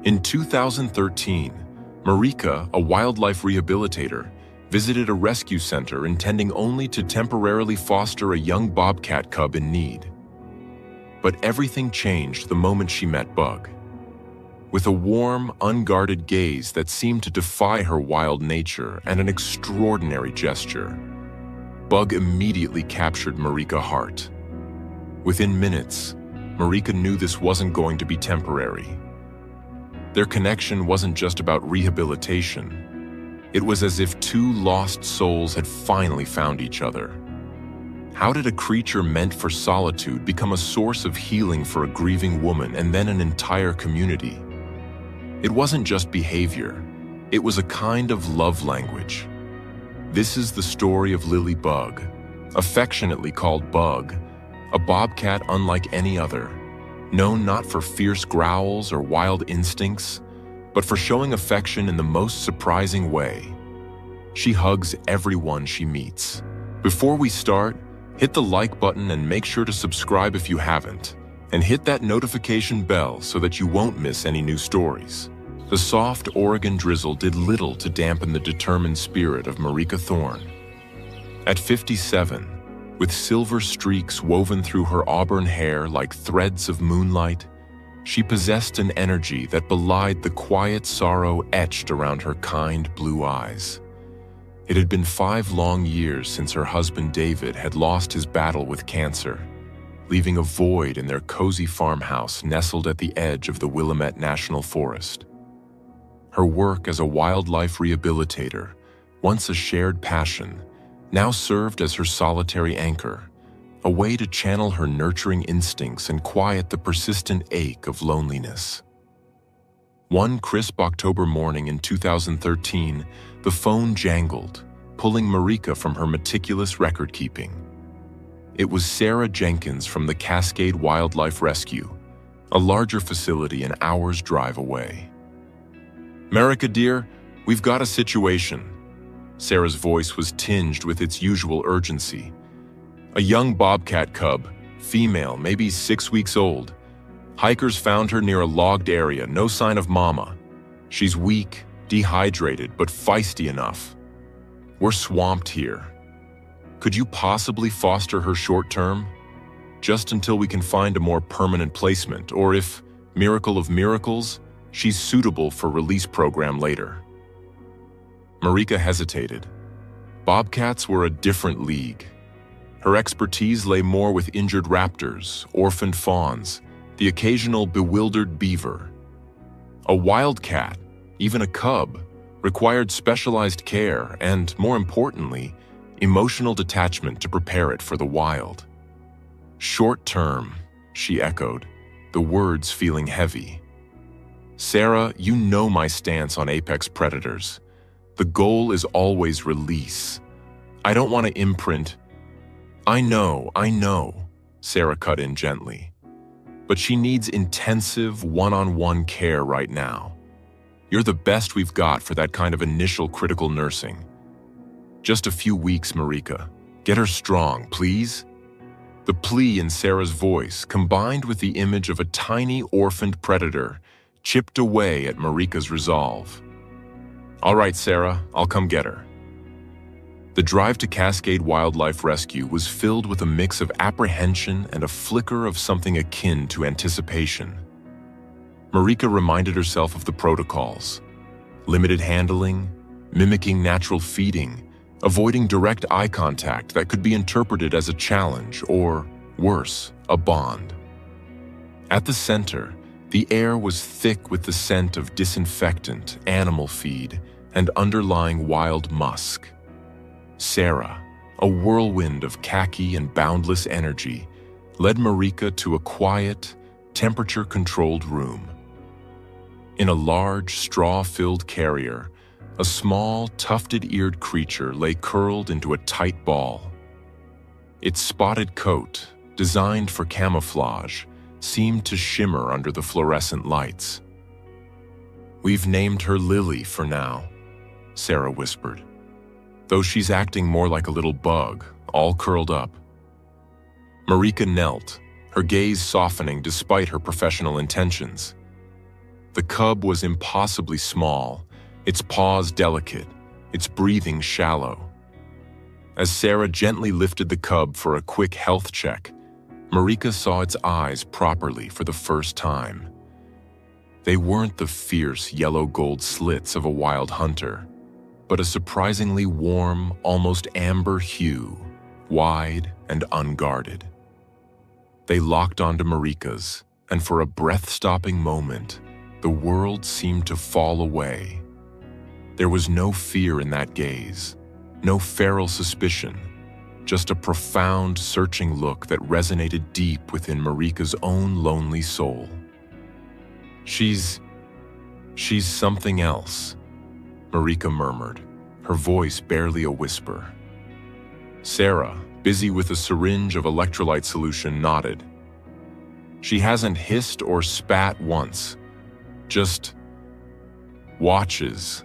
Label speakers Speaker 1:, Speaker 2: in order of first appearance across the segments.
Speaker 1: In 2013, Marika, a wildlife rehabilitator, visited a rescue center intending only to temporarily foster a young bobcat cub in need. But everything changed the moment she met Bug. With a warm, unguarded gaze that seemed to defy her wild nature and an extraordinary gesture, Bug immediately captured Marika's heart. Within minutes, Marika knew this wasn't going to be temporary. Their connection wasn't just about rehabilitation. It was as if two lost souls had finally found each other. How did a creature meant for solitude become a source of healing for a grieving woman and then an entire community? It wasn't just behavior. It was a kind of love language. This is the story of Lily Bug, affectionately called Bug, a bobcat unlike any other, known not for fierce growls or wild instincts, but for showing affection in the most surprising way. She hugs everyone she meets. Before we start, hit the like button and make sure to subscribe if you haven't, and hit that notification bell so that you won't miss any new stories. The soft Oregon drizzle did little to dampen the determined spirit of Marika Thorne. At 57, with silver streaks woven through her auburn hair like threads of moonlight, she possessed an energy that belied the quiet sorrow etched around her kind blue eyes. It had been 5 long years since her husband David had lost his battle with cancer, leaving a void in their cozy farmhouse nestled at the edge of the Willamette National Forest. Her work as a wildlife rehabilitator, once a shared passion, now served as her solitary anchor, a way to channel her nurturing instincts and quiet the persistent ache of loneliness. One crisp October morning in 2013, the phone jangled, pulling Marika from her meticulous record-keeping. It was Sarah Jenkins from the Cascade Wildlife Rescue, a larger facility an hour's drive away. "Marika, dear, we've got a situation." Sarah's voice was tinged with its usual urgency. "A young bobcat cub, female, maybe 6 weeks old. Hikers found her near a logged area, no sign of mama. She's weak, dehydrated, but feisty enough. We're swamped here. Could you possibly foster her short-term? Just until we can find a more permanent placement, or if, miracle of miracles, she's suitable for release program later." Marika hesitated. Bobcats were a different league. Her expertise lay more with injured raptors, orphaned fawns, the occasional bewildered beaver. A wildcat, even a cub, required specialized care and, more importantly, emotional detachment to prepare it for the wild. "Short term," she echoed, the words feeling heavy. "Sarah, you know my stance on apex predators. The goal is always release. I don't want to imprint—" I know, Sarah cut in gently. "But she needs intensive, one-on-one care right now. You're the best we've got for that kind of initial critical nursing. Just a few weeks, Marika. Get her strong, please." The plea in Sarah's voice, combined with the image of a tiny orphaned predator, chipped away at Marika's resolve. "All right, Sarah, I'll come get her." The drive to Cascade Wildlife Rescue was filled with a mix of apprehension and a flicker of something akin to anticipation. Marika reminded herself of the protocols: limited handling, mimicking natural feeding, avoiding direct eye contact that could be interpreted as a challenge or, worse, a bond. At the center, the air was thick with the scent of disinfectant, animal feed, and underlying wild musk. Sarah, a whirlwind of khaki and boundless energy, led Marika to a quiet, temperature-controlled room. In a large, straw-filled carrier, a small, tufted-eared creature lay curled into a tight ball. Its spotted coat, designed for camouflage, seemed to shimmer under the fluorescent lights. "We've named her Lily for now," Sarah whispered, "though she's acting more like a little bug, all curled up." Marika knelt, her gaze softening despite her professional intentions. The cub was impossibly small, its paws delicate, its breathing shallow. As Sarah gently lifted the cub for a quick health check, Marika saw its eyes properly for the first time. They weren't the fierce yellow-gold slits of a wild hunter, but a surprisingly warm, almost amber hue, wide and unguarded. They locked onto Marika's, and for a breath-stopping moment, the world seemed to fall away. There was no fear in that gaze, no feral suspicion, just a profound, searching look that resonated deep within Marika's own lonely soul. She's something else, Marika murmured, her voice barely a whisper. Sarah, busy with a syringe of electrolyte solution, nodded. She hasn't hissed or spat once, just watches.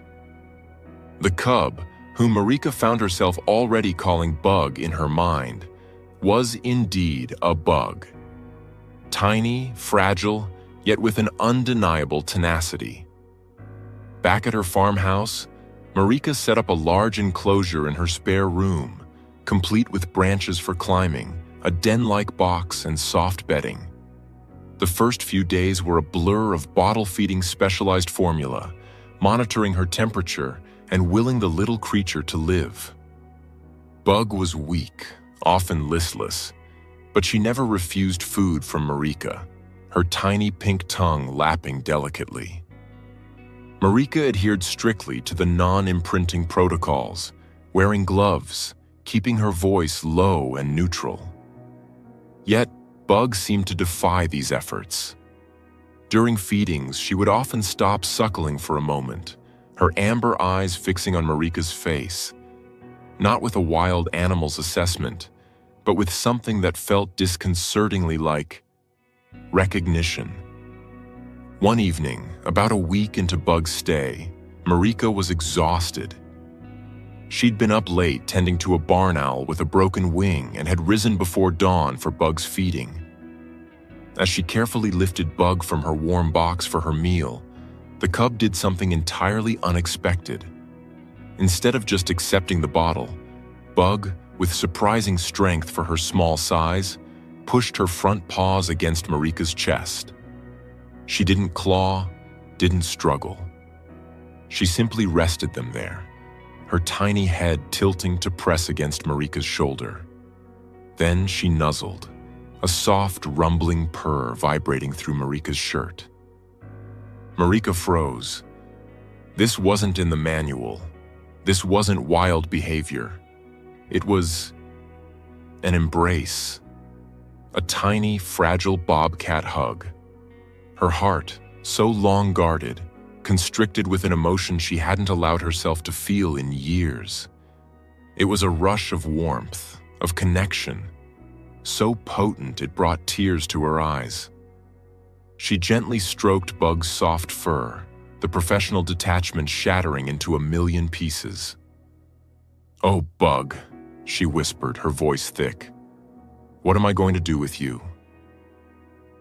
Speaker 1: The cub, whom Marika found herself already calling Bug in her mind, was indeed a bug. Tiny, fragile, yet with an undeniable tenacity. Back at her farmhouse, Marika set up a large enclosure in her spare room, complete with branches for climbing, a den-like box, and soft bedding. The first few days were a blur of bottle-feeding specialized formula, monitoring her temperature, and willing the little creature to live. Bug was weak, often listless, but she never refused food from Marika, her tiny pink tongue lapping delicately. Marika adhered strictly to the non-imprinting protocols, wearing gloves, keeping her voice low and neutral. Yet, Bug seemed to defy these efforts. During feedings, she would often stop suckling for a moment, her amber eyes fixing on Marika's face, not with a wild animal's assessment, but with something that felt disconcertingly like recognition. One evening, about a week into Bug's stay, Marika was exhausted. She'd been up late tending to a barn owl with a broken wing and had risen before dawn for Bug's feeding. As she carefully lifted Bug from her warm box for her meal, the cub did something entirely unexpected. Instead of just accepting the bottle, Bug, with surprising strength for her small size, pushed her front paws against Marika's chest. She didn't claw, didn't struggle. She simply rested them there, her tiny head tilting to press against Marika's shoulder. Then she nuzzled, a soft, rumbling purr vibrating through Marika's shirt. Marika froze. This wasn't in the manual. This wasn't wild behavior. It was an embrace. A tiny, fragile bobcat hug. Her heart, so long guarded, constricted with an emotion she hadn't allowed herself to feel in years. It was a rush of warmth, of connection, so potent it brought tears to her eyes. She gently stroked Bug's soft fur, the professional detachment shattering into a million pieces. "Oh, Bug," she whispered, her voice thick. "What am I going to do with you?"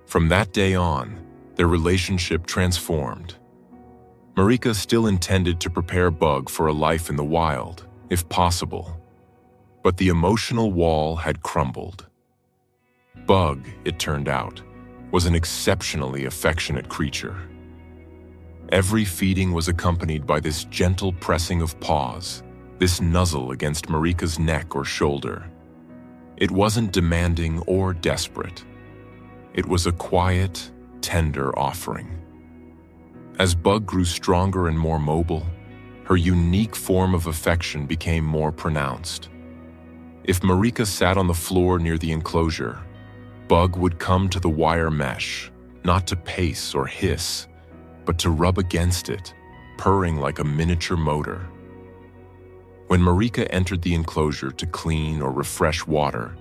Speaker 1: From that day on, their relationship transformed. Marika still intended to prepare Bug for a life in the wild, if possible. But the emotional wall had crumbled. Bug, it turned out, was an exceptionally affectionate creature. Every feeding was accompanied by this gentle pressing of paws, this nuzzle against Marika's neck or shoulder. It wasn't demanding or desperate. It was a quiet, tender offering. As Bug grew stronger and more mobile, her unique form of affection became more pronounced. If Marika sat on the floor near the enclosure, Bug would come to the wire mesh, not to pace or hiss, but to rub against it, purring like a miniature motor. When Marika entered the enclosure to clean or refresh water,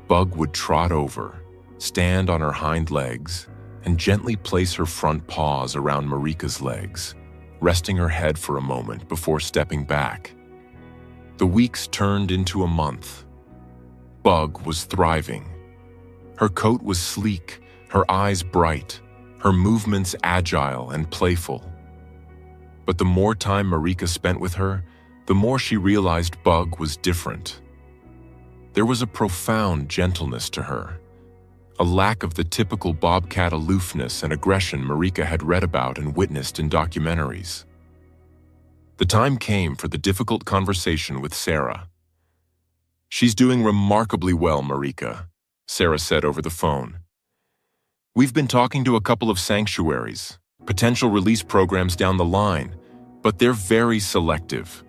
Speaker 1: Bug would trot over, stand on her hind legs, and gently place her front paws around Marika's legs, resting her head for a moment before stepping back. The weeks turned into a month. Bug was thriving. Her coat was sleek, her eyes bright, her movements agile and playful. But the more time Marika spent with her, the more she realized Bug was different. There was a profound gentleness to her, a lack of the typical bobcat aloofness and aggression Marika had read about and witnessed in documentaries. The time came for the difficult conversation with Sarah. "She's doing remarkably well, Marika," Sarah said over the phone. "We've been talking to a couple of sanctuaries, potential release programs down the line, but they're very selective."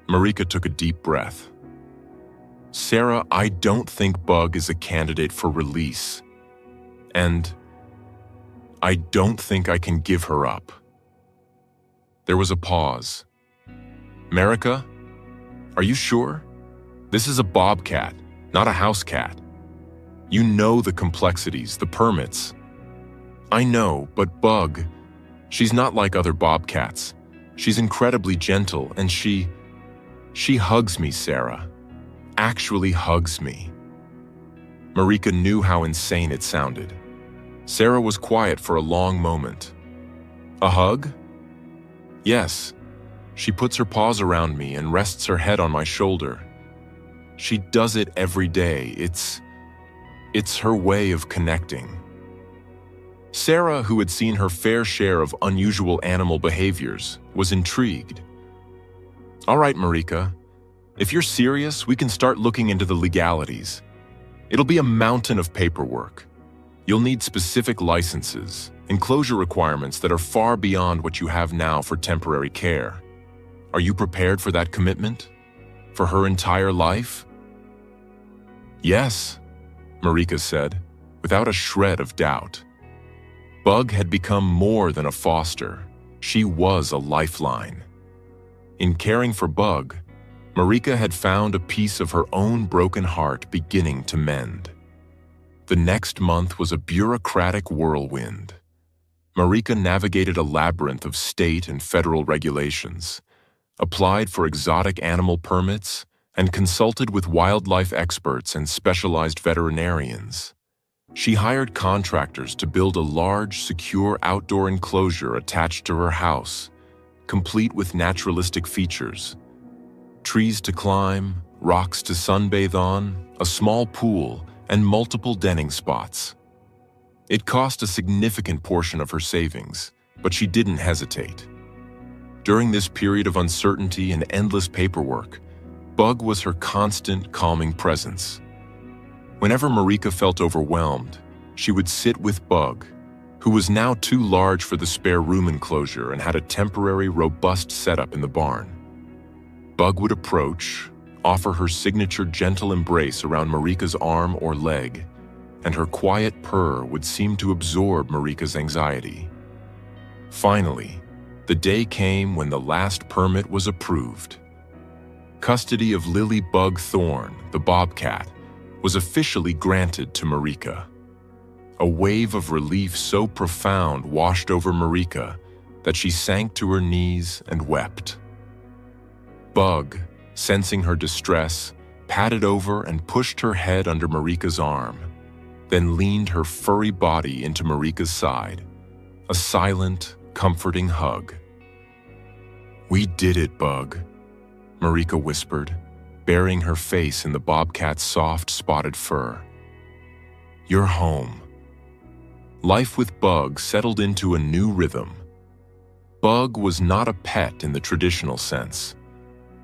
Speaker 1: Marika took a deep breath. "Sarah, I don't think Bug is a candidate for release. And I don't think I can give her up." There was a pause. "Marika, are you sure? This is a bobcat, not a house cat. You know the complexities, the permits." "I know, but Bug, she's not like other bobcats. She's incredibly gentle, and she hugs me, Sarah. Actually hugs me." Marika knew how insane it sounded. Sarah was quiet for a long moment. "A hug?" "Yes. She puts her paws around me and rests her head on my shoulder. She does it every day. It's her way of connecting." Sarah, who had seen her fair share of unusual animal behaviors, was intrigued. "All right, Marika. If you're serious, we can start looking into the legalities. It'll be a mountain of paperwork. You'll need specific licenses, enclosure requirements that are far beyond what you have now for temporary care. Are you prepared for that commitment? For her entire life?" "Yes," Marika said, without a shred of doubt. Bug had become more than a foster. She was a lifeline. In caring for Bug, Marika had found a piece of her own broken heart beginning to mend. The next month was a bureaucratic whirlwind. Marika navigated a labyrinth of state and federal regulations, applied for exotic animal permits, and consulted with wildlife experts and specialized veterinarians. She hired contractors to build a large, secure outdoor enclosure attached to her house, complete with naturalistic features. Trees to climb, rocks to sunbathe on, a small pool, and multiple denning spots. It cost a significant portion of her savings, but she didn't hesitate. During this period of uncertainty and endless paperwork, Bug was her constant, calming presence. Whenever Marika felt overwhelmed, she would sit with Bug, who was now too large for the spare room enclosure and had a temporary, robust setup in the barn. Bug would approach, offer her signature gentle embrace around Marika's arm or leg, and her quiet purr would seem to absorb Marika's anxiety. Finally, the day came when the last permit was approved. Custody of Lily Bug Thorn, the bobcat, was officially granted to Marika. A wave of relief so profound washed over Marika that she sank to her knees and wept. Bug, sensing her distress, patted over and pushed her head under Marika's arm, then leaned her furry body into Marika's side, a silent, comforting hug. "We did it, Bug," Marika whispered, burying her face in the bobcat's soft, spotted fur. "You're home." Life with Bug settled into a new rhythm. Bug was not a pet in the traditional sense.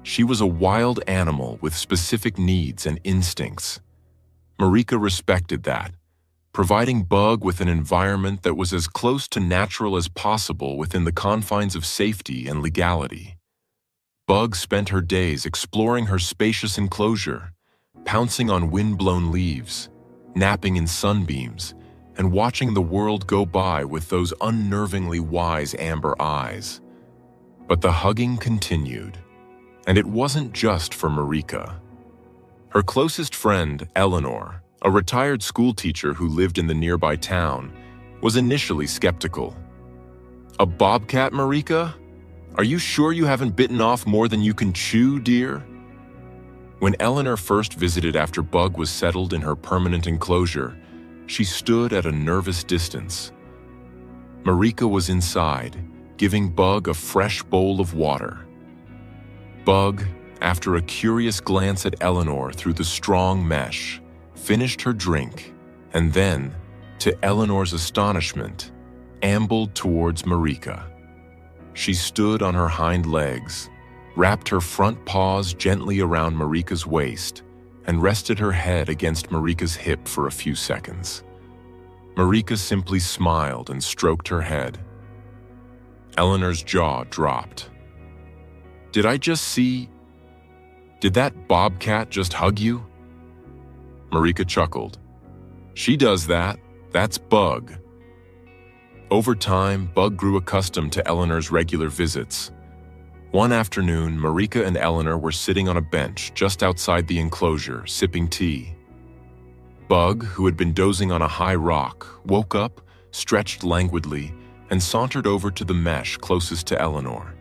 Speaker 1: She was a wild animal with specific needs and instincts. Marika respected that, providing Bug with an environment that was as close to natural as possible within the confines of safety and legality. Bug spent her days exploring her spacious enclosure, pouncing on wind-blown leaves, napping in sunbeams, and watching the world go by with those unnervingly wise amber eyes. But the hugging continued. And it wasn't just for Marika. Her closest friend, Eleanor, a retired schoolteacher who lived in the nearby town, was initially skeptical. "A bobcat, Marika? Are you sure you haven't bitten off more than you can chew, dear?" When Eleanor first visited after Bug was settled in her permanent enclosure, she stood at a nervous distance, Marika was inside, giving Bug a fresh bowl of water. Bug, after a curious glance at Eleanor through the strong mesh, finished her drink, and then, to Eleanor's astonishment, ambled towards Marika. She stood on her hind legs, wrapped her front paws gently around Marika's waist, and rested her head against Marika's hip for a few seconds. Marika simply smiled and stroked her head. Eleanor's jaw dropped. Did that bobcat just hug you? Marika chuckled. She does that. That's Bug. Over time, Bug grew accustomed to Eleanor's regular visits. One afternoon, Marika and Eleanor were sitting on a bench just outside the enclosure, sipping tea. Bug, who had been dozing on a high rock, woke up, stretched languidly, and sauntered over to the mesh closest to Eleanor.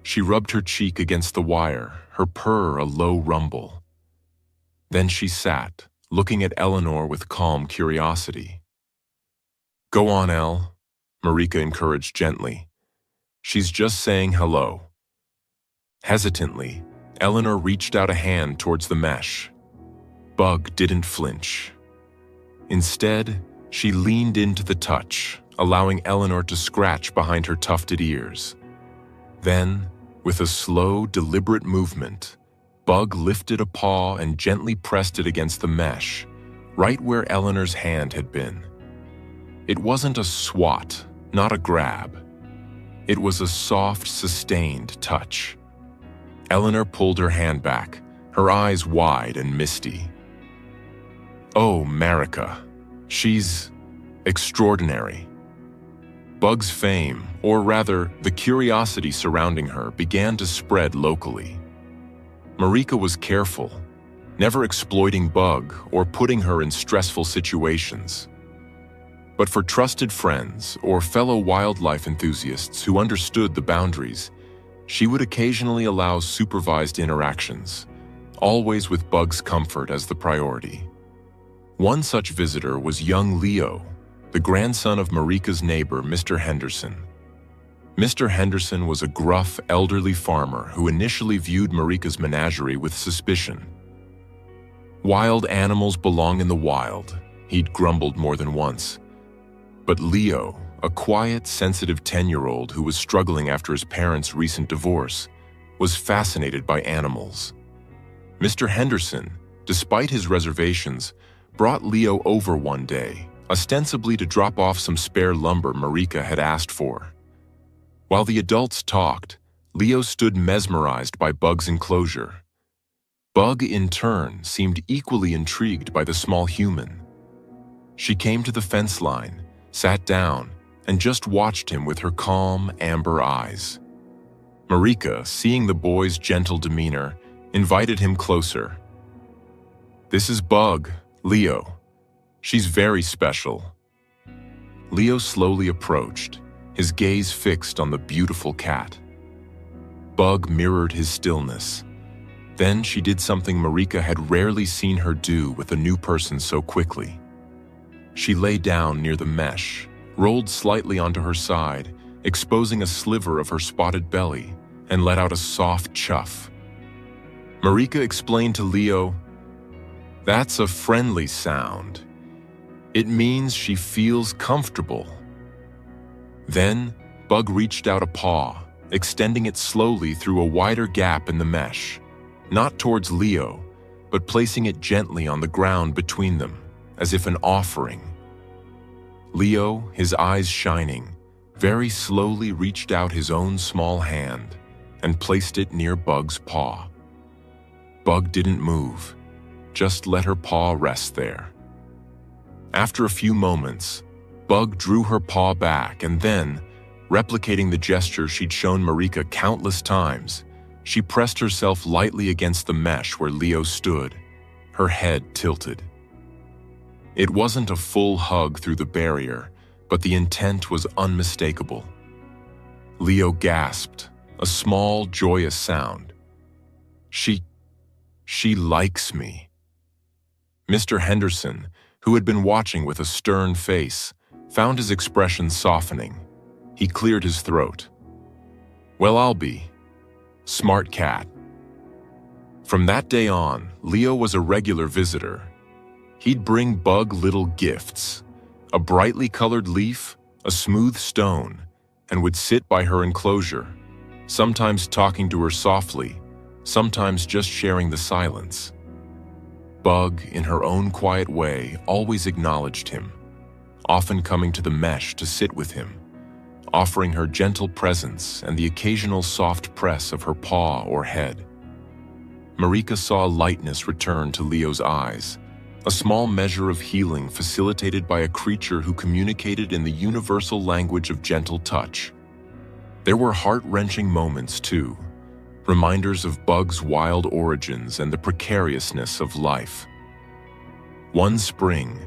Speaker 1: She rubbed her cheek against the wire, her purr a low rumble. Then she sat, looking at Eleanor with calm curiosity. Go on, Elle, Marika encouraged gently. She's just saying hello. Hesitantly, Eleanor reached out a hand towards the mesh. Bug didn't flinch. Instead, she leaned into the touch, allowing Eleanor to scratch behind her tufted ears. Then, with a slow, deliberate movement, Bug lifted a paw and gently pressed it against the mesh, right where Eleanor's hand had been. It wasn't a swat, not a grab. It was a soft, sustained touch. Eleanor pulled her hand back, her eyes wide and misty. Oh, Marika, she's extraordinary. Bug's fame, or rather, the curiosity surrounding her, began to spread locally. Marika was careful, never exploiting Bug or putting her in stressful situations. But for trusted friends or fellow wildlife enthusiasts who understood the boundaries, she would occasionally allow supervised interactions, always with Bug's comfort as the priority. One such visitor was young Leo, the grandson of Marika's neighbor, Mr. Henderson. Mr. Henderson was a gruff, elderly farmer who initially viewed Marika's menagerie with suspicion. Wild animals belong in the wild, he'd grumbled more than once. But Leo, a quiet, sensitive 10-year-old who was struggling after his parents' recent divorce, was fascinated by animals. Mr. Henderson, despite his reservations, brought Leo over one day, ostensibly to drop off some spare lumber Marika had asked for. While the adults talked, Leo stood mesmerized by Bug's enclosure. Bug, in turn, seemed equally intrigued by the small human. She came to the fence line, sat down, and just watched him with her calm, amber eyes. Marika, seeing the boy's gentle demeanor, invited him closer. This is Bug, Leo. She's very special. Leo slowly approached, his gaze fixed on the beautiful cat. Bug mirrored his stillness. Then she did something Marika had rarely seen her do with a new person so quickly. She lay down near the mesh, rolled slightly onto her side, exposing a sliver of her spotted belly, and let out a soft chuff. Marika explained to Leo, "That's a friendly sound. It means she feels comfortable." Then, Bug reached out a paw, extending it slowly through a wider gap in the mesh, not towards Leo, but placing it gently on the ground between them, as if an offering. Leo, his eyes shining, very slowly reached out his own small hand and placed it near Bug's paw. Bug didn't move, just let her paw rest there. After a few moments, Bug drew her paw back and then, replicating the gesture she'd shown Marika countless times, she pressed herself lightly against the mesh where Leo stood, her head tilted. It wasn't a full hug through the barrier, but the intent was unmistakable. Leo gasped, a small, joyous sound. She likes me." Mr. Henderson, who had been watching with a stern face, found his expression softening. He cleared his throat. "Well, I'll be. Smart cat." From that day on, Leo was a regular visitor. He'd bring Bug little gifts, a brightly colored leaf, a smooth stone, and would sit by her enclosure, sometimes talking to her softly, sometimes just sharing the silence. Bug, in her own quiet way, always acknowledged him, often coming to the mesh to sit with him, offering her gentle presence and the occasional soft press of her paw or head. Marika saw lightness return to Leo's eyes, a small measure of healing facilitated by a creature who communicated in the universal language of gentle touch. There were heart-wrenching moments, too, reminders of Bug's wild origins and the precariousness of life. One spring,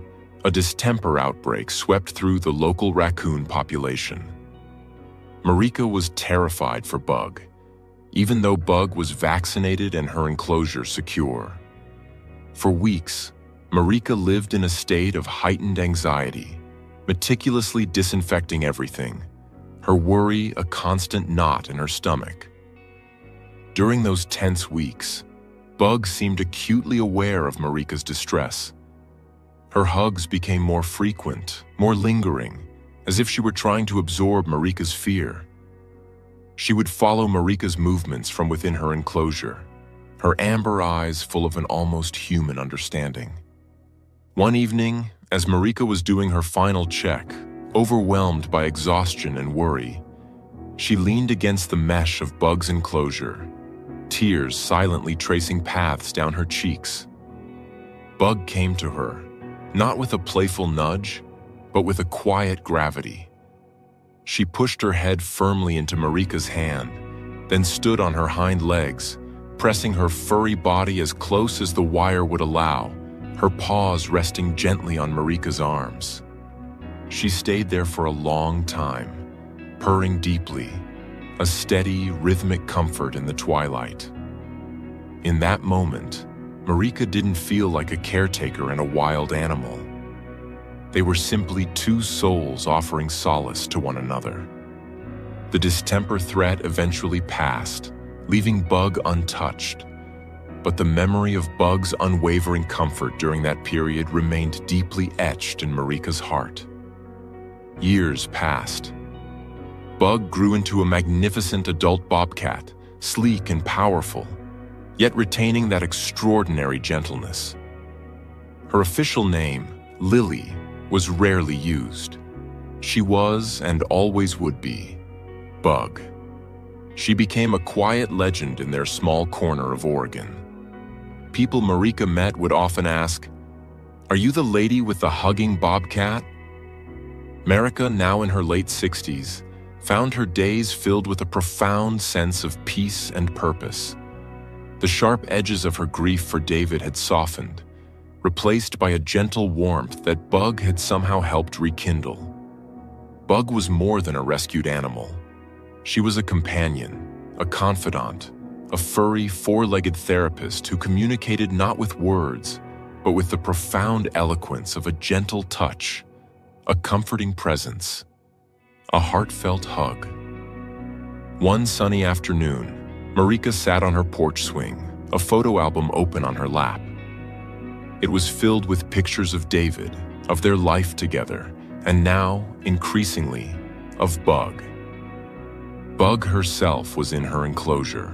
Speaker 1: a distemper outbreak swept through the local raccoon population. Marika was terrified for Bug, even though Bug was vaccinated and her enclosure secure. For weeks, Marika lived in a state of heightened anxiety, meticulously disinfecting everything, her worry a constant knot in her stomach. During those tense weeks, Bug seemed acutely aware of Marika's distress. Her hugs became more frequent, more lingering, as if she were trying to absorb Marika's fear. She would follow Marika's movements from within her enclosure, her amber eyes full of an almost human understanding. One evening, as Marika was doing her final check, overwhelmed by exhaustion and worry, she leaned against the mesh of Bug's enclosure, tears silently tracing paths down her cheeks. Bug came to her, not with a playful nudge, but with a quiet gravity. She pushed her head firmly into Marika's hand, then stood on her hind legs, pressing her furry body as close as the wire would allow, her paws resting gently on Marika's arms. She stayed there for a long time, purring deeply, a steady, rhythmic comfort in the twilight. In that moment, Marika didn't feel like a caretaker and a wild animal. They were simply two souls offering solace to one another. The distemper threat eventually passed, leaving Bug untouched. But the memory of Bug's unwavering comfort during that period remained deeply etched in Marika's heart. Years passed. Bug grew into a magnificent adult bobcat, sleek and powerful, yet retaining that extraordinary gentleness. Her official name, Lily, was rarely used. She was, and always would be, Bug. She became a quiet legend in their small corner of Oregon. People Marika met would often ask, "Are you the lady with the hugging bobcat?" Marika, now in her late 60s, found her days filled with a profound sense of peace and purpose. The sharp edges of her grief for David had softened, replaced by a gentle warmth that Bug had somehow helped rekindle. Bug was more than a rescued animal. She was a companion, a confidant, a furry, four-legged therapist who communicated not with words, but with the profound eloquence of a gentle touch, a comforting presence, a heartfelt hug. One sunny afternoon, Marika sat on her porch swing, a photo album open on her lap. It was filled with pictures of David, of their life together, and now, increasingly, of Bug. Bug herself was in her enclosure,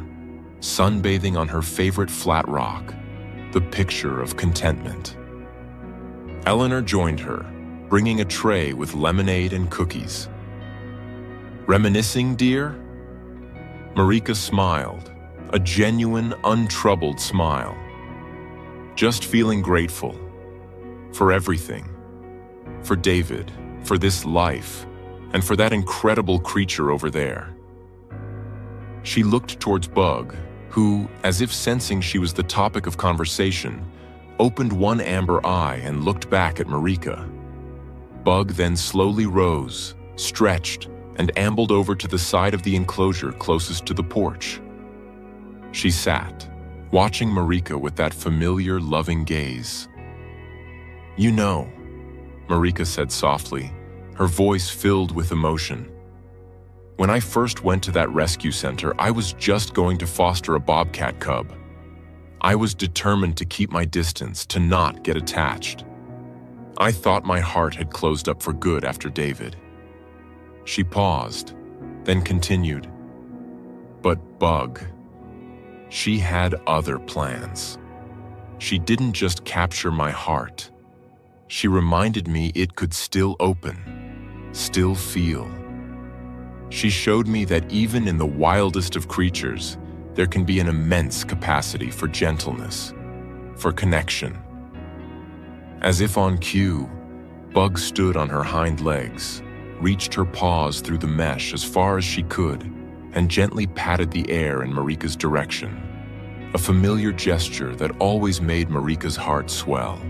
Speaker 1: sunbathing on her favorite flat rock, the picture of contentment. Eleanor joined her, bringing a tray with lemonade and cookies. "Reminiscing, dear?" Marika smiled, a genuine, untroubled smile. "Just feeling grateful. For everything. For David, for this life, and for that incredible creature over there." She looked towards Bug, who, as if sensing she was the topic of conversation, opened one amber eye and looked back at Marika. Bug then slowly rose, stretched, and ambled over to the side of the enclosure closest to the porch. She sat, watching Marika with that familiar, loving gaze. "You know," Marika said softly, her voice filled with emotion. When I first went to that rescue center, I was just going to foster a bobcat cub. I was determined to keep my distance, to not get attached. I thought my heart had closed up for good after David. She paused, then continued. But Bug, she had other plans. She didn't just capture my heart. She reminded me it could still open, still feel. She showed me that even in the wildest of creatures, there can be an immense capacity for gentleness, for connection. As if on cue, Bug stood on her hind legs, reached her paws through the mesh as far as she could, and gently patted the air in Marika's direction. A familiar gesture that always made Marika's heart swell.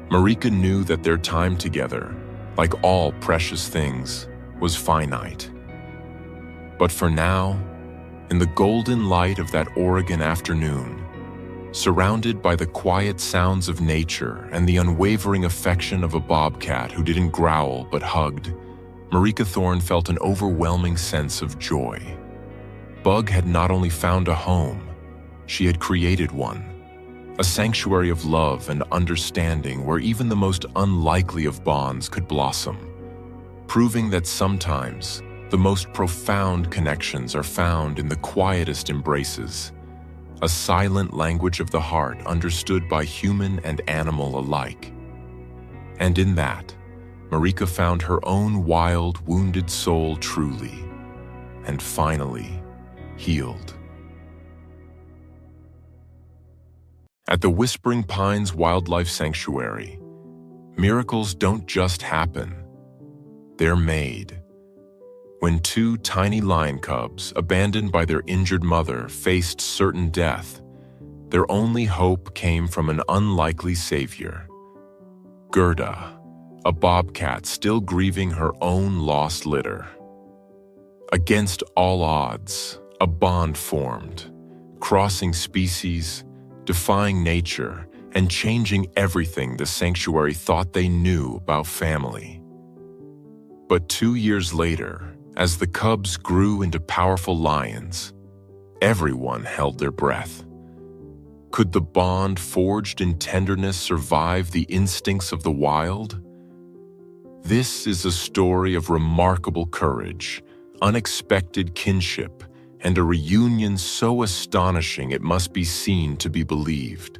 Speaker 1: Marika knew that their time together, like all precious things, was finite. But for now, in the golden light of that Oregon afternoon, surrounded by the quiet sounds of nature and the unwavering affection of a bobcat who didn't growl but hugged, Marika Thorne felt an overwhelming sense of joy. Bug had not only found a home, she had created one. A sanctuary of love and understanding where even the most unlikely of bonds could blossom, proving that sometimes the most profound connections are found in the quietest embraces, a silent language of the heart understood by human and animal alike. And in that, Marika found her own wild, wounded soul truly, and finally, healed. At the Whispering Pines Wildlife Sanctuary, miracles don't just happen, they're made. When two tiny lion cubs, abandoned by their injured mother, faced certain death, their only hope came from an unlikely savior. Gerda, a bobcat still grieving her own lost litter. Against all odds, a bond formed, crossing species, defying nature, and changing everything the sanctuary thought they knew about family. But 2 years later, as the cubs grew into powerful lions, everyone held their breath. Could the bond forged in tenderness survive the instincts of the wild? This is a story of remarkable courage, unexpected kinship, and a reunion so astonishing it must be seen to be believed.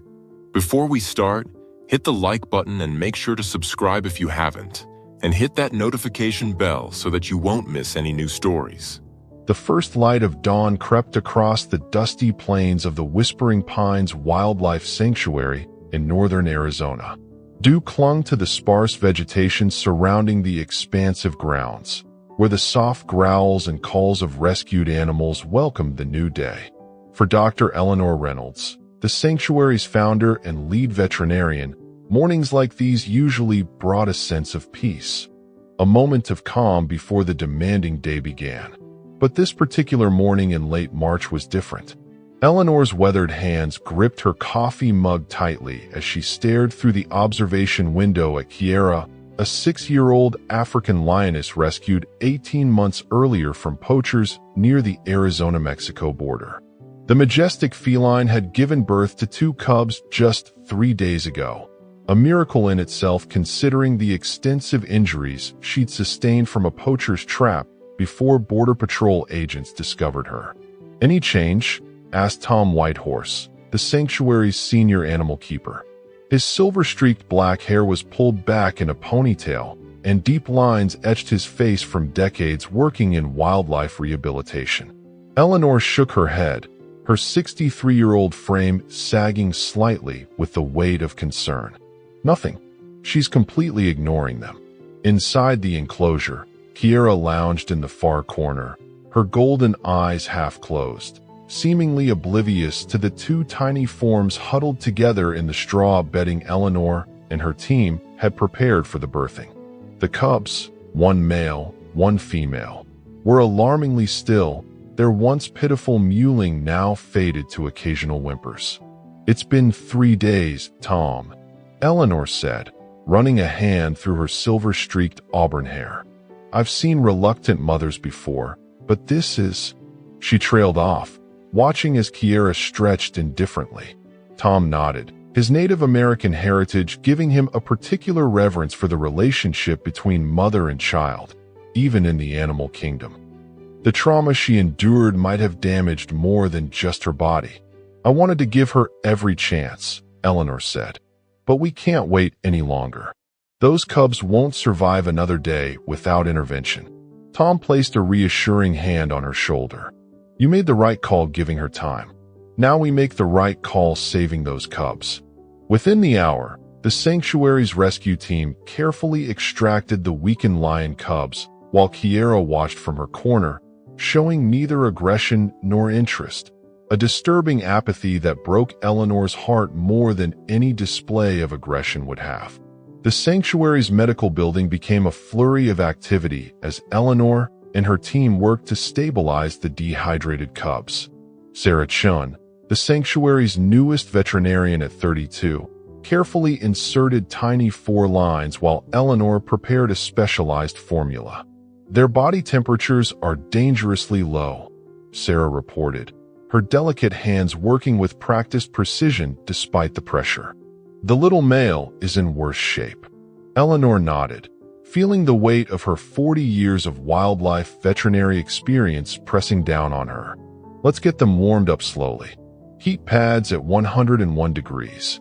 Speaker 1: Before we start, hit the like button and make sure to subscribe if you haven't, and hit that notification bell so that you won't miss any new stories.
Speaker 2: The first light of dawn crept across the dusty plains of the Whispering Pines Wildlife Sanctuary in northern Arizona. Dew clung to the sparse vegetation surrounding the expansive grounds, where the soft growls and calls of rescued animals welcomed the new day. For Dr. Eleanor Reynolds, the sanctuary's founder and lead veterinarian, mornings like these usually brought a sense of peace, a moment of calm before the demanding day began. But this particular morning in late March was different. Eleanor's weathered hands gripped her coffee mug tightly as she stared through the observation window at Kiera, a 6-year-old African lioness rescued 18 months earlier from poachers near the Arizona-Mexico border. The majestic feline had given birth to 2 cubs just 3 days ago, a miracle in itself considering the extensive injuries she'd sustained from a poacher's trap before Border Patrol agents discovered her. "Any change?" asked Tom Whitehorse, the sanctuary's senior animal keeper. His silver-streaked black hair was pulled back in a ponytail, and deep lines etched his face from decades working in wildlife rehabilitation. Eleanor shook her head, her 63-year-old frame sagging slightly with the weight of concern. "Nothing. She's completely ignoring them." Inside the enclosure, Kiera lounged in the far corner, her golden eyes half closed, seemingly oblivious to the 2 tiny forms huddled together in the straw bedding Eleanor and her team had prepared for the birthing. The cubs, 1 male, 1 female, were alarmingly still, their once pitiful mewling now faded to occasional whimpers. "It's been 3 days, Tom," Eleanor said, running a hand through her silver-streaked auburn hair. "I've seen reluctant mothers before, but this is—" She trailed off, watching as Kiera stretched indifferently. Tom nodded, his Native American heritage giving him a particular reverence for the relationship between mother and child, even in the animal kingdom. The trauma she endured might have damaged more than just her body. "I wanted to give her every chance," Eleanor said. "But we can't wait any longer. Those cubs won't survive another day without intervention." Tom placed a reassuring hand on her shoulder. "You made the right call giving her time. Now we make the right call saving those cubs." Within the hour, the sanctuary's rescue team carefully extracted the weakened lion cubs, while Kiera watched from her corner, showing neither aggression nor interest, a disturbing apathy that broke Eleanor's heart more than any display of aggression would have. The sanctuary's medical building became a flurry of activity as Eleanor and her team worked to stabilize the dehydrated cubs. Sarah Chun, the sanctuary's newest veterinarian at 32, carefully inserted tiny 4 lines while Eleanor prepared a specialized formula. "Their body temperatures are dangerously low," Sarah reported, her delicate hands working with practiced precision despite the pressure. "The little male is in worse shape." Eleanor nodded, feeling the weight of her 40 years of wildlife veterinary experience pressing down on her. "Let's get them warmed up slowly. Heat pads at 101 degrees.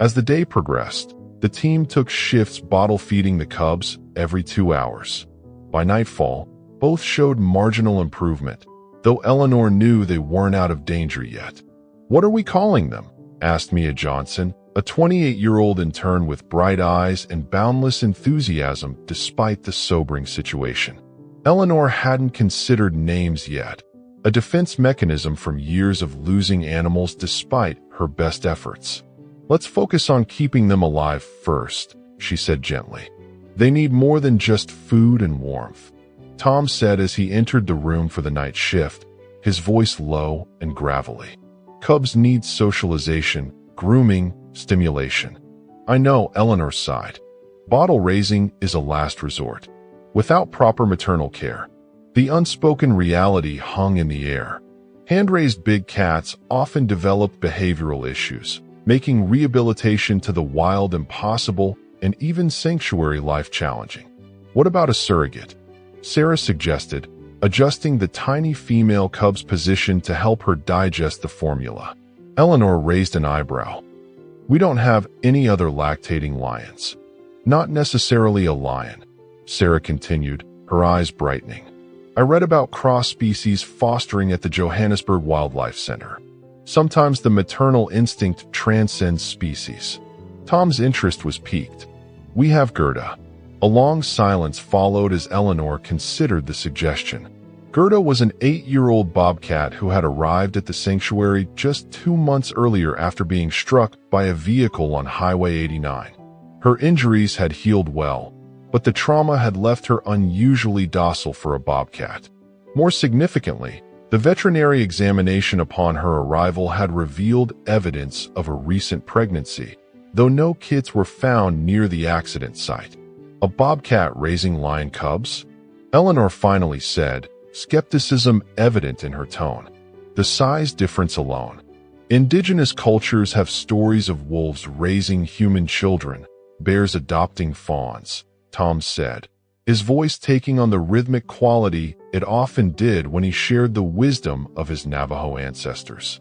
Speaker 2: As the day progressed, the team took shifts bottle feeding the cubs every 2 hours. By nightfall, both showed marginal improvement, though Eleanor knew they weren't out of danger yet. "What are we calling them?" asked Mia Johnson, a 28-year-old intern with bright eyes and boundless enthusiasm despite the sobering situation. Eleanor hadn't considered names yet, a defense mechanism from years of losing animals despite her best efforts. "Let's focus on keeping them alive first," she said gently. "They need more than just food and warmth," Tom said as he entered the room for the night shift, his voice low and gravelly. "Cubs need socialization, grooming, stimulation." "I know," Eleanor sighed. "Bottle raising is a last resort. Without proper maternal care." The unspoken reality hung in the air. Hand-raised big cats often developed behavioral issues, making rehabilitation to the wild impossible and even sanctuary life challenging. "What about a surrogate?" Sarah suggested, adjusting the tiny female cub's position to help her digest the formula. Eleanor raised an eyebrow. "We don't have any other lactating lions." "Not necessarily a lion," Sarah continued, her eyes brightening. "I read about cross-species fostering at the Johannesburg Wildlife Center. Sometimes the maternal instinct transcends species." Tom's interest was piqued. "We have Gerda." A long silence followed as Eleanor considered the suggestion. Gerda was an 8-year-old bobcat who had arrived at the sanctuary just 2 months earlier after being struck by a vehicle on Highway 89. Her injuries had healed well, but the trauma had left her unusually docile for a bobcat. More significantly, the veterinary examination upon her arrival had revealed evidence of a recent pregnancy, though no kids were found near the accident site. "A bobcat raising lion cubs?" Eleanor finally said, skepticism evident in her tone. "The size difference alone. Indigenous cultures have stories of wolves raising human children, bears adopting fawns," Tom said, his voice taking on the rhythmic quality it often did when he shared the wisdom of his Navajo ancestors.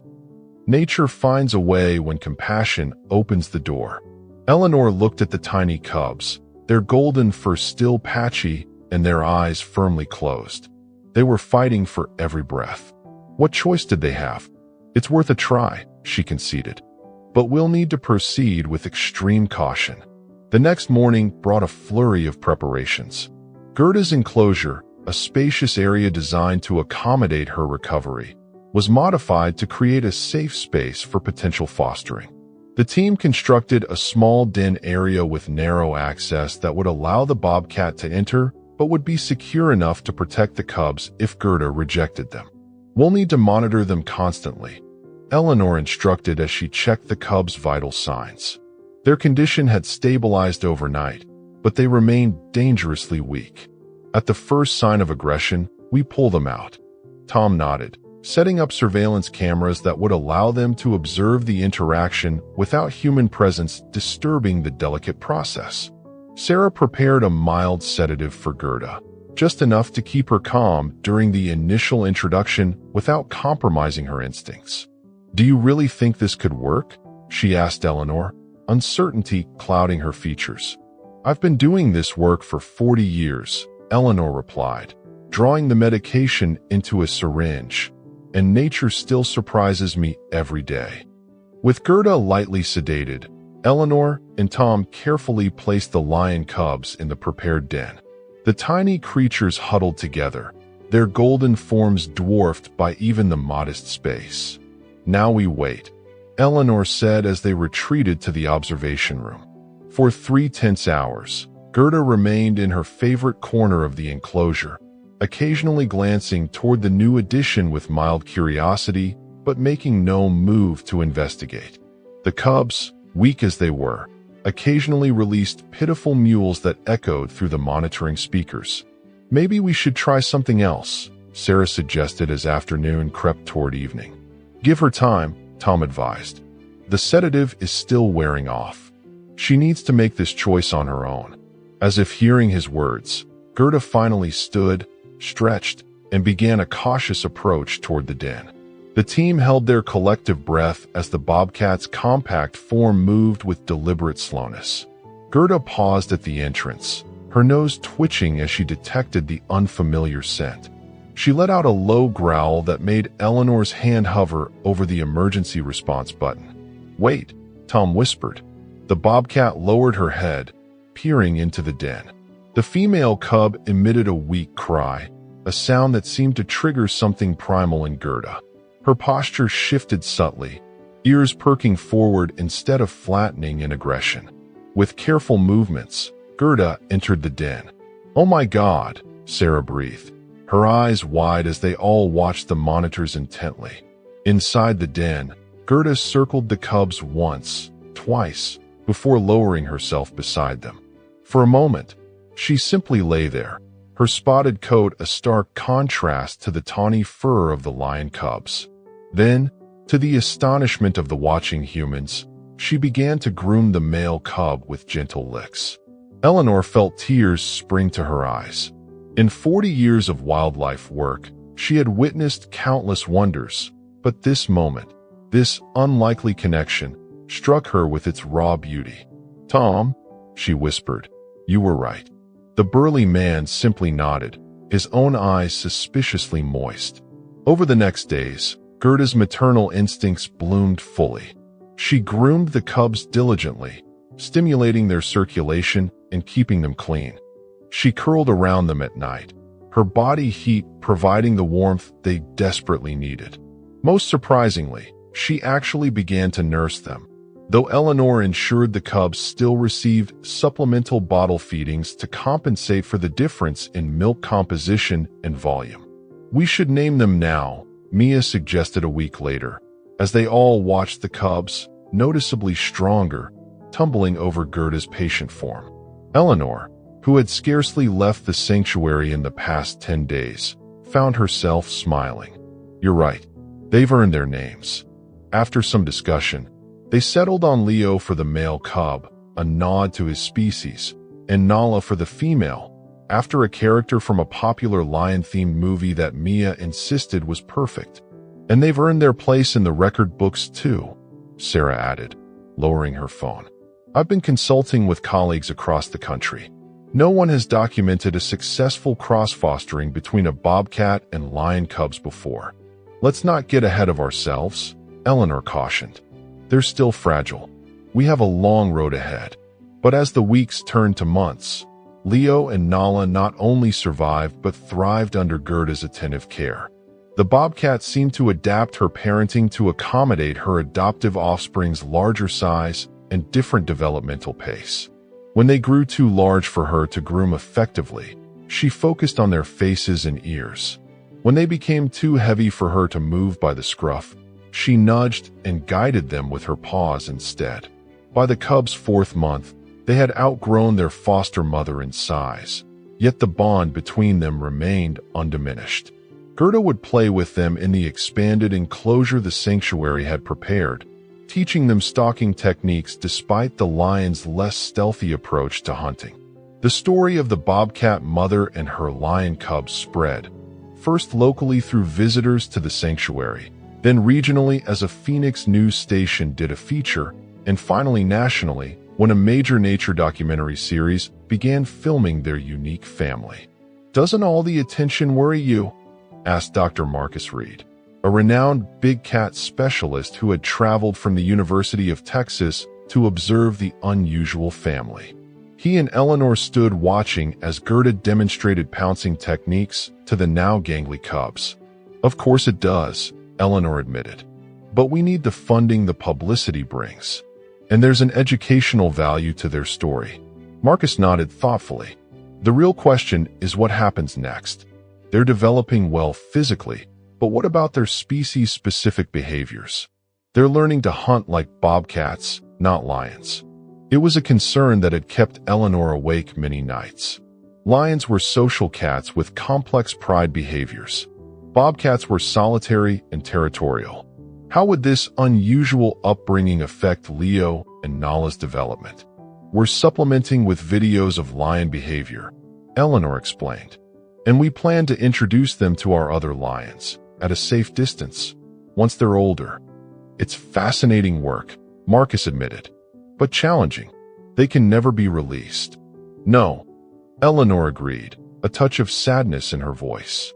Speaker 2: "Nature finds a way when compassion opens the door." Eleanor looked at the tiny cubs, their golden fur still patchy and their eyes firmly closed. They were fighting for every breath. "What choice did they have?" "It's worth a try," she conceded. "But we'll need to proceed with extreme caution." The next morning brought a flurry of preparations. Gerda's enclosure, a spacious area designed to accommodate her recovery, was modified to create a safe space for potential fostering. The team constructed a small den area with narrow access that would allow the bobcat to enter, but would be secure enough to protect the cubs if Gerda rejected them. "We'll need to monitor them constantly," Eleanor instructed as she checked the cubs' vital signs. Their condition had stabilized overnight, but they remained dangerously weak. At the first sign of aggression, we pull them out. Tom nodded, setting up surveillance cameras that would allow them to observe the interaction without human presence disturbing the delicate process. Sarah prepared a mild sedative for Gerda, just enough to keep her calm during the initial introduction without compromising her instincts. "Do you really think this could work?" she asked Eleanor, uncertainty clouding her features. "I've been doing this work for 40 years, Eleanor replied, drawing the medication into a syringe, "and nature still surprises me every day." With Gerda lightly sedated, Eleanor and Tom carefully placed the lion cubs in the prepared den. The tiny creatures huddled together, their golden forms dwarfed by even the modest space. "Now we wait," Eleanor said as they retreated to the observation room. For 3 tense hours, Gerda remained in her favorite corner of the enclosure, occasionally glancing toward the new addition with mild curiosity, but making no move to investigate. The cubs, weak as they were, occasionally released pitiful mewls that echoed through the monitoring speakers. "Maybe we should try something else," Sarah suggested as afternoon crept toward evening. "Give her time," Tom advised. "The sedative is still wearing off. She needs to make this choice on her own." As if hearing his words, Gerda finally stood, stretched, and began a cautious approach toward the den. The team held their collective breath as the Bobcat's compact form moved with deliberate slowness. Gerda paused at the entrance, her nose twitching as she detected the unfamiliar scent. She let out a low growl that made Eleanor's hand hover over the emergency response button. "Wait," Tom whispered. The Bobcat lowered her head, peering into the den. The female cub emitted a weak cry, a sound that seemed to trigger something primal in Gerda. Her posture shifted subtly, ears perking forward instead of flattening in aggression. With careful movements, Gerda entered the den. "Oh my God," Sarah breathed, her eyes wide as they all watched the monitors intently. Inside the den, Gerda circled the cubs once, twice, before lowering herself beside them. For a moment, she simply lay there, her spotted coat a stark contrast to the tawny fur of the lion cubs. Then, to the astonishment of the watching humans, she began to groom the male cub with gentle licks. Eleanor felt tears spring to her eyes. In 40 years of wildlife work, she had witnessed countless wonders, but this moment, this unlikely connection, struck her with its raw beauty. "Tom," she whispered, "you were right." The burly man simply nodded, his own eyes suspiciously moist. Over the next days, Gerda's maternal instincts bloomed fully. She groomed the cubs diligently, stimulating their circulation and keeping them clean. She curled around them at night, her body heat providing the warmth they desperately needed. Most surprisingly, she actually began to nurse them, though Eleanor ensured the cubs still received supplemental bottle feedings to compensate for the difference in milk composition and volume. "We should name them now," Mia suggested a week later, as they all watched the cubs, noticeably stronger, tumbling over Gerda's patient form. Eleanor, who had scarcely left the sanctuary in the past 10 days, found herself smiling. "You're right. They've earned their names." After some discussion, they settled on Leo for the male cub, a nod to his species, and Nala for the female, after a character from a popular lion-themed movie that Mia insisted was perfect. "And they've earned their place in the record books too," Sarah added, lowering her phone. "I've been consulting with colleagues across the country. No one has documented a successful cross-fostering between a bobcat and lion cubs before. Let's not get ahead of ourselves," Eleanor cautioned. "They're still fragile. We have a long road ahead." But as the weeks turned to months, Leo and Nala not only survived but thrived under Gerda's attentive care. The bobcat seemed to adapt her parenting to accommodate her adoptive offspring's larger size and different developmental pace. When they grew too large for her to groom effectively, she focused on their faces and ears. When they became too heavy for her to move by the scruff, she nudged and guided them with her paws instead. By the cubs' 4th month, they had outgrown their foster mother in size, yet the bond between them remained undiminished. Gerda would play with them in the expanded enclosure the sanctuary had prepared, teaching them stalking techniques despite the lion's less stealthy approach to hunting. The story of the bobcat mother and her lion cubs spread, first locally through visitors to the sanctuary, then regionally as a Phoenix news station did a feature, and finally nationally when a major nature documentary series began filming their unique family. "Doesn't all the attention worry you?" asked Dr. Marcus Reed, a renowned big cat specialist who had traveled from the University of Texas to observe the unusual family. He and Eleanor stood watching as Gerda demonstrated pouncing techniques to the now gangly cubs. "Of course it does," Eleanor admitted. "But we need the funding the publicity brings. And there's an educational value to their story." Marcus nodded thoughtfully. "The real question is what happens next. They're developing well physically, but what about their species-specific behaviors? They're learning to hunt like bobcats, not lions." It was a concern that had kept Eleanor awake many nights. Lions were social cats with complex pride behaviors. Bobcats were solitary and territorial. How would this unusual upbringing affect Leo and Nala's development? "We're supplementing with videos of lion behavior," Eleanor explained. "And we plan to introduce them to our other lions, at a safe distance, once they're older." "It's fascinating work," Marcus admitted, "but challenging. They can never be released." "No," Eleanor agreed, a touch of sadness in her voice.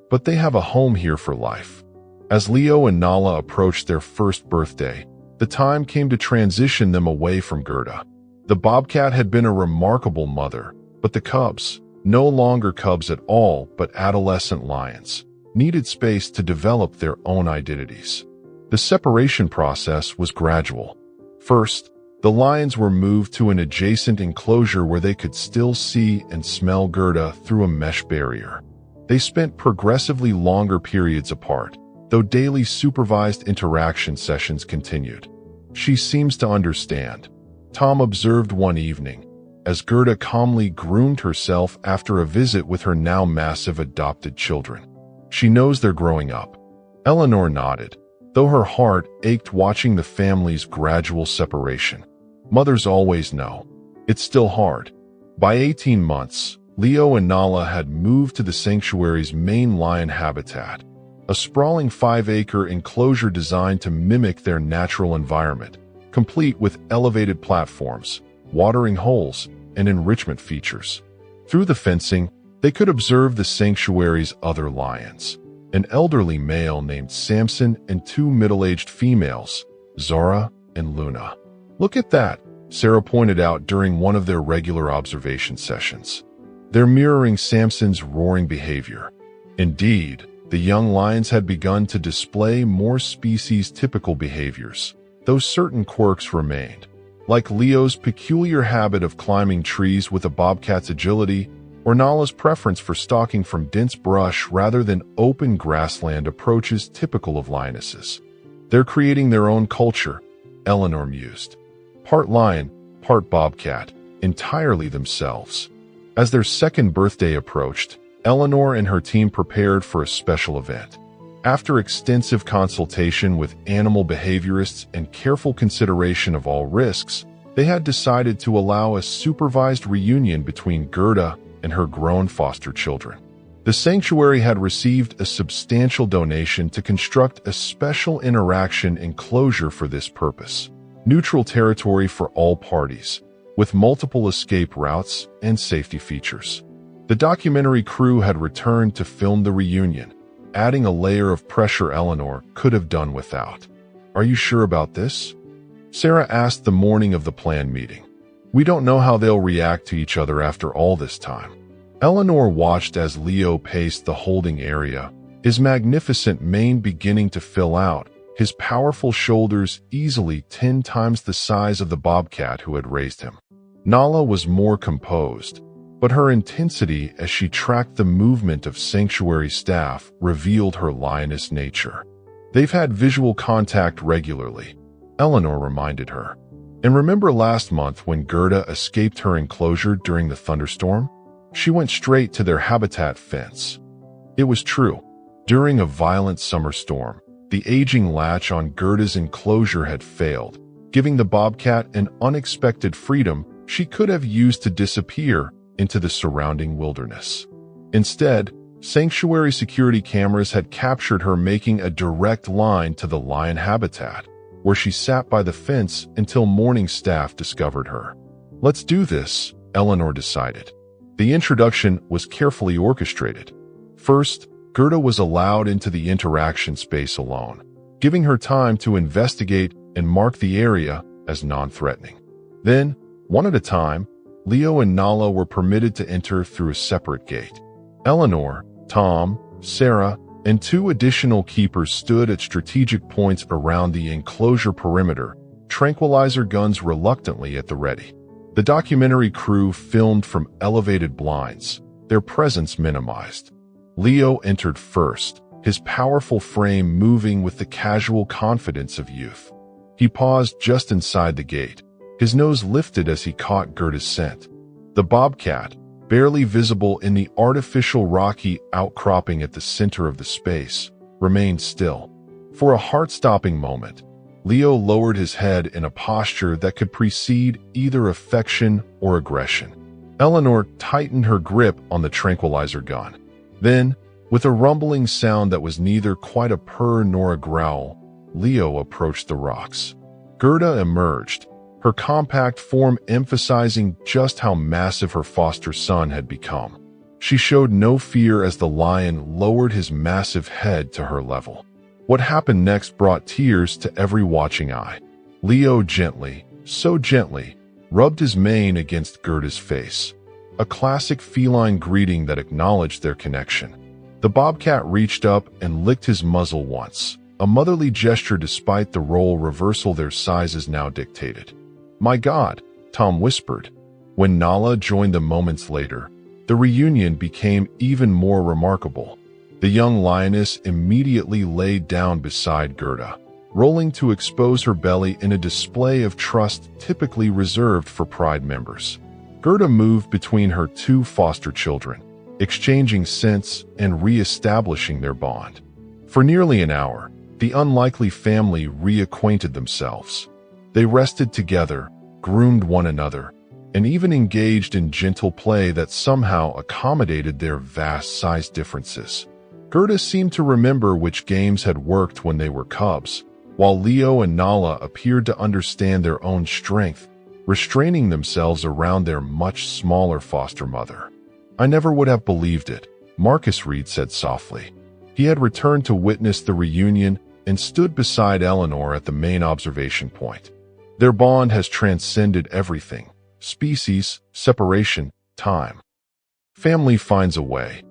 Speaker 2: "But they have a home here for life." As Leo and Nala approached their 1st birthday, the time came to transition them away from Gerda. The bobcat had been a remarkable mother, but the cubs, no longer cubs at all but adolescent lions, needed space to develop their own identities. The separation process was gradual. First, the lions were moved to an adjacent enclosure where they could still see and smell Gerda through a mesh barrier. They spent progressively longer periods apart, though daily supervised interaction sessions continued. "She seems to understand," Tom observed one evening, as Gerda calmly groomed herself after a visit with her now massive adopted children. "She knows they're growing up." Eleanor nodded, though her heart ached watching the family's gradual separation. Mothers always know. It's still hard. By 18 months, Leo and Nala had moved to the sanctuary's main lion habitat, a sprawling 5-acre enclosure designed to mimic their natural environment, complete with elevated platforms, watering holes, and enrichment features. Through the fencing, they could observe the sanctuary's other lions, an elderly male named Samson and 2 middle-aged females, Zara and Luna. "Look at that," Sarah pointed out during one of their regular observation sessions. "They're mirroring Samson's roaring behavior." Indeed, the young lions had begun to display more species-typical behaviors, though certain quirks remained, like Leo's peculiar habit of climbing trees with a bobcat's agility, or Nala's preference for stalking from dense brush rather than open grassland approaches typical of lionesses. "They're creating their own culture," Eleanor mused. "Part lion, part bobcat, entirely themselves." As their 2nd birthday approached, Eleanor and her team prepared for a special event. After extensive consultation with animal behaviorists and careful consideration of all risks, they had decided to allow a supervised reunion between Gerda and her grown foster children. The sanctuary had received a substantial donation to construct a special interaction enclosure for this purpose. Neutral territory for all parties, with multiple escape routes and safety features. The documentary crew had returned to film the reunion, adding a layer of pressure Eleanor could have done without. "Are you sure about this?" Sarah asked the morning of the planned meeting. "We don't know how they'll react to each other after all this time." Eleanor watched as Leo paced the holding area, his magnificent mane beginning to fill out, his powerful shoulders easily 10 times the size of the bobcat who had raised him. Nala was more composed, but her intensity as she tracked the movement of sanctuary staff revealed her lioness nature. "They've had visual contact regularly," Eleanor reminded her. And remember last month when Gerda escaped her enclosure during the thunderstorm? She went straight to their habitat fence. It was true. During a violent summer storm, the aging latch on Gerda's enclosure had failed, giving the bobcat an unexpected freedom she could have used to disappear into the surrounding wilderness. Instead, sanctuary security cameras had captured her making a direct line to the lion habitat, where she sat by the fence until morning staff discovered her. "Let's do this," Eleanor decided. The introduction was carefully orchestrated. First, Gerda was allowed into the interaction space alone, giving her time to investigate and mark the area as non-threatening. Then, one at a time, Leo and Nala were permitted to enter through a separate gate. Eleanor, Tom, Sarah, and 2 additional keepers stood at strategic points around the enclosure perimeter, tranquilizer guns reluctantly at the ready. The documentary crew filmed from elevated blinds, their presence minimized. Leo entered first, his powerful frame moving with the casual confidence of youth. He paused just inside the gate, his nose lifted as he caught Gerda's scent. The bobcat, barely visible in the artificial rocky outcropping at the center of the space, remained still. For a heart-stopping moment, Leo lowered his head in a posture that could precede either affection or aggression. Eleanor tightened her grip on the tranquilizer gun. Then, with a rumbling sound that was neither quite a purr nor a growl, Leo approached the rocks. Gerda emerged, her compact form emphasizing just how massive her foster son had become. She showed no fear as the lion lowered his massive head to her level. What happened next brought tears to every watching eye. Leo gently, so gently, rubbed his mane against Gerda's face, a classic feline greeting that acknowledged their connection. The bobcat reached up and licked his muzzle once, a motherly gesture despite the role reversal their sizes now dictated. "My God," Tom whispered. When Nala joined them moments later, the reunion became even more remarkable. The young lioness immediately laid down beside Gerda, rolling to expose her belly in a display of trust typically reserved for pride members. Gerda moved between her 2 foster children, exchanging scents and re-establishing their bond. For nearly an hour, the unlikely family reacquainted themselves. They rested together, groomed one another, and even engaged in gentle play that somehow accommodated their vast size differences. Gerda seemed to remember which games had worked when they were cubs, while Leo and Nala appeared to understand their own strength, restraining themselves around their much smaller foster mother. "I never would have believed it," Marcus Reed said softly. He had returned to witness the reunion and stood beside Eleanor at the main observation point. Their bond has transcended everything: species, separation, time. "Family finds a way,"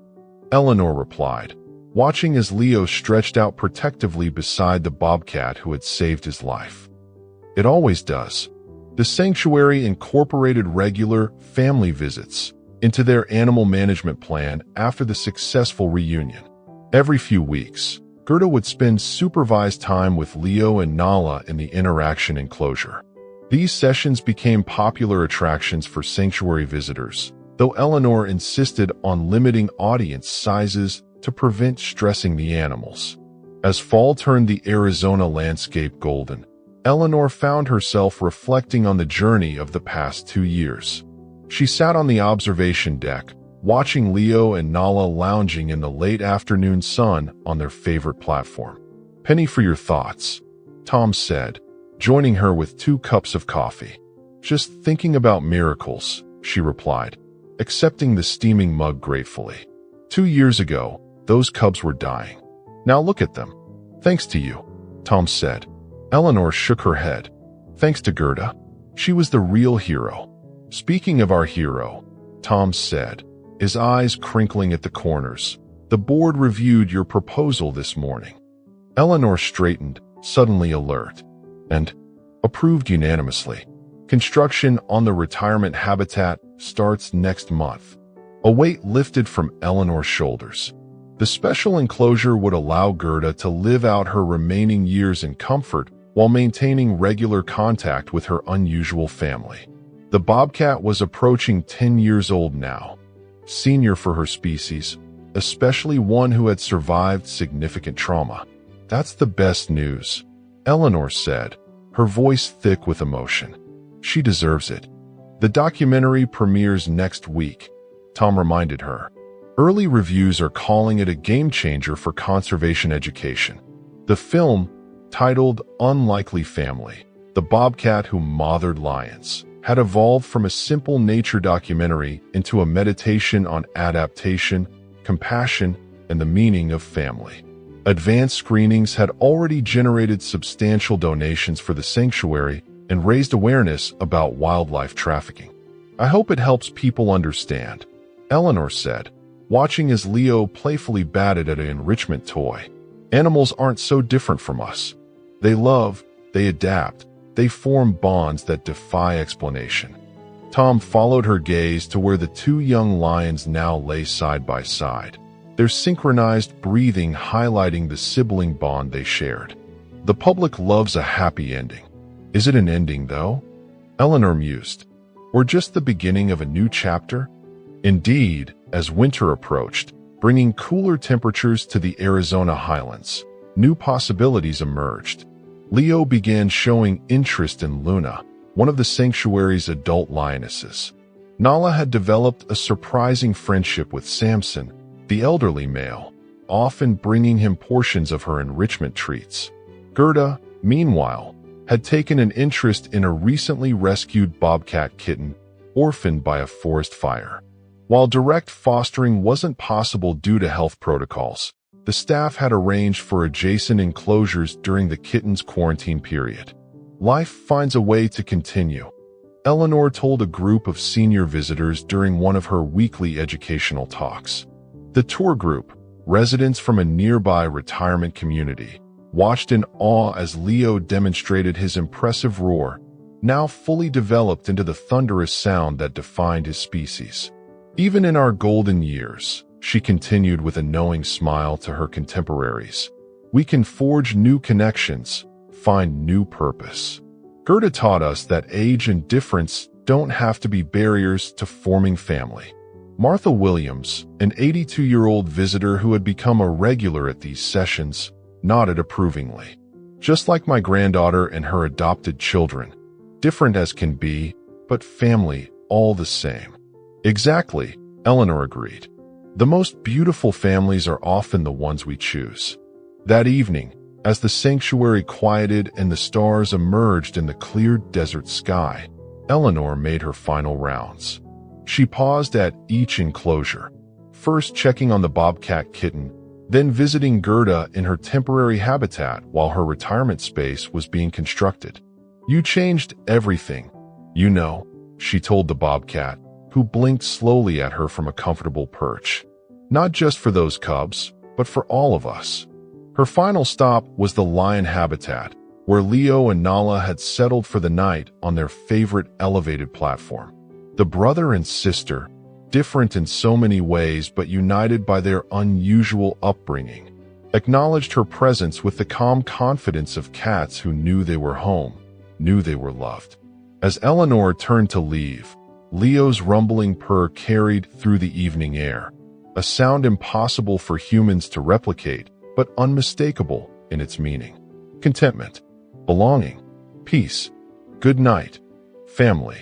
Speaker 2: Eleanor replied, watching as Leo stretched out protectively beside the bobcat who had saved his life. "It always does." The sanctuary incorporated regular family visits into their animal management plan after the successful reunion. Every few weeks, Gerda would spend supervised time with Leo and Nala in the interaction enclosure. These sessions became popular attractions for sanctuary visitors, though Eleanor insisted on limiting audience sizes to prevent stressing the animals. As fall turned the Arizona landscape golden, Eleanor found herself reflecting on the journey of the past 2 years. She sat on the observation deck, watching Leo and Nala lounging in the late afternoon sun on their favorite platform. "Penny for your thoughts," Tom said, joining her with 2 cups of coffee. "Just thinking about miracles," she replied, accepting the steaming mug gratefully. 2 years ago, those cubs were dying. Now look at them. "Thanks to you," Tom said. Eleanor shook her head. "Thanks to Gerda. She was the real hero." "Speaking of our hero," Tom said, his eyes crinkling at the corners, "the board reviewed your proposal this morning." Eleanor straightened, suddenly alert, and approved unanimously. "Construction on the retirement habitat starts next month." A weight lifted from Eleanor's shoulders. The special enclosure would allow Gerda to live out her remaining years in comfort while maintaining regular contact with her unusual family. The bobcat was approaching 10 years old now, senior for her species, especially one who had survived significant trauma. "That's the best news," Eleanor said, her voice thick with emotion. "She deserves it." "The documentary premieres next week," Tom reminded her. Early reviews are calling it a game-changer for conservation education. The film, titled Unlikely Family, The Bobcat Who Mothered Lions, had evolved from a simple nature documentary into a meditation on adaptation, compassion, and the meaning of family. Advanced screenings had already generated substantial donations for the sanctuary and raised awareness about wildlife trafficking. "I hope it helps people understand," Eleanor said, watching as Leo playfully batted at an enrichment toy. "Animals aren't so different from us. They love, they adapt, they form bonds that defy explanation." Tom followed her gaze to where the two young lions now lay side by side, their synchronized breathing highlighting the sibling bond they shared. "The public loves a happy ending. Is it an ending, though?" Eleanor mused. "Or just the beginning of a new chapter?" Indeed, as winter approached, bringing cooler temperatures to the Arizona highlands, new possibilities emerged. Leo began showing interest in Luna, one of the sanctuary's adult lionesses. Nala had developed a surprising friendship with Samson, the elderly male, often bringing him portions of her enrichment treats. Gerda, meanwhile, had taken an interest in a recently rescued bobcat kitten, orphaned by a forest fire. While direct fostering wasn't possible due to health protocols, the staff had arranged for adjacent enclosures during the kitten's quarantine period. "Life finds a way to continue," Eleanor told a group of senior visitors during one of her weekly educational talks. The tour group, residents from a nearby retirement community, watched in awe as Leo demonstrated his impressive roar, now fully developed into the thunderous sound that defined his species. "Even in our golden years," she continued with a knowing smile to her contemporaries, "we can forge new connections, find new purpose." Gerda taught us that age and difference don't have to be barriers to forming family. Martha Williams, an 82-year-old visitor who had become a regular at these sessions, nodded approvingly. "Just like my granddaughter and her adopted children, different as can be, but family all the same." "Exactly," Eleanor agreed. "The most beautiful families are often the ones we choose." That evening, as the sanctuary quieted and the stars emerged in the clear desert sky, Eleanor made her final rounds. She paused at each enclosure, first checking on the bobcat kitten, then visiting Gerda in her temporary habitat while her retirement space was being constructed. "You changed everything, you know," she told the bobcat, who blinked slowly at her from a comfortable perch. "Not just for those cubs, but for all of us." Her final stop was the lion habitat, where Leo and Nala had settled for the night on their favorite elevated platform. The brother and sister, different in so many ways but united by their unusual upbringing, acknowledged her presence with the calm confidence of cats who knew they were home, knew they were loved. As Eleanor turned to leave, Leo's rumbling purr carried through the evening air, a sound impossible for humans to replicate, but unmistakable in its meaning. Contentment, belonging, peace, good night, family,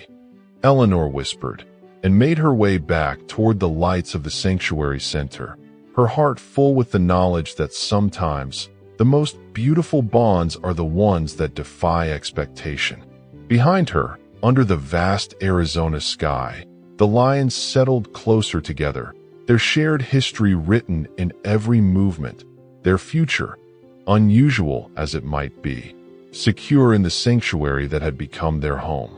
Speaker 2: Eleanor whispered, and made her way back toward the lights of the sanctuary center, her heart full with the knowledge that sometimes the most beautiful bonds are the ones that defy expectation. Behind her, under the vast Arizona sky, the lions settled closer together, their shared history written in every movement, their future, unusual as it might be, secure in the sanctuary that had become their home.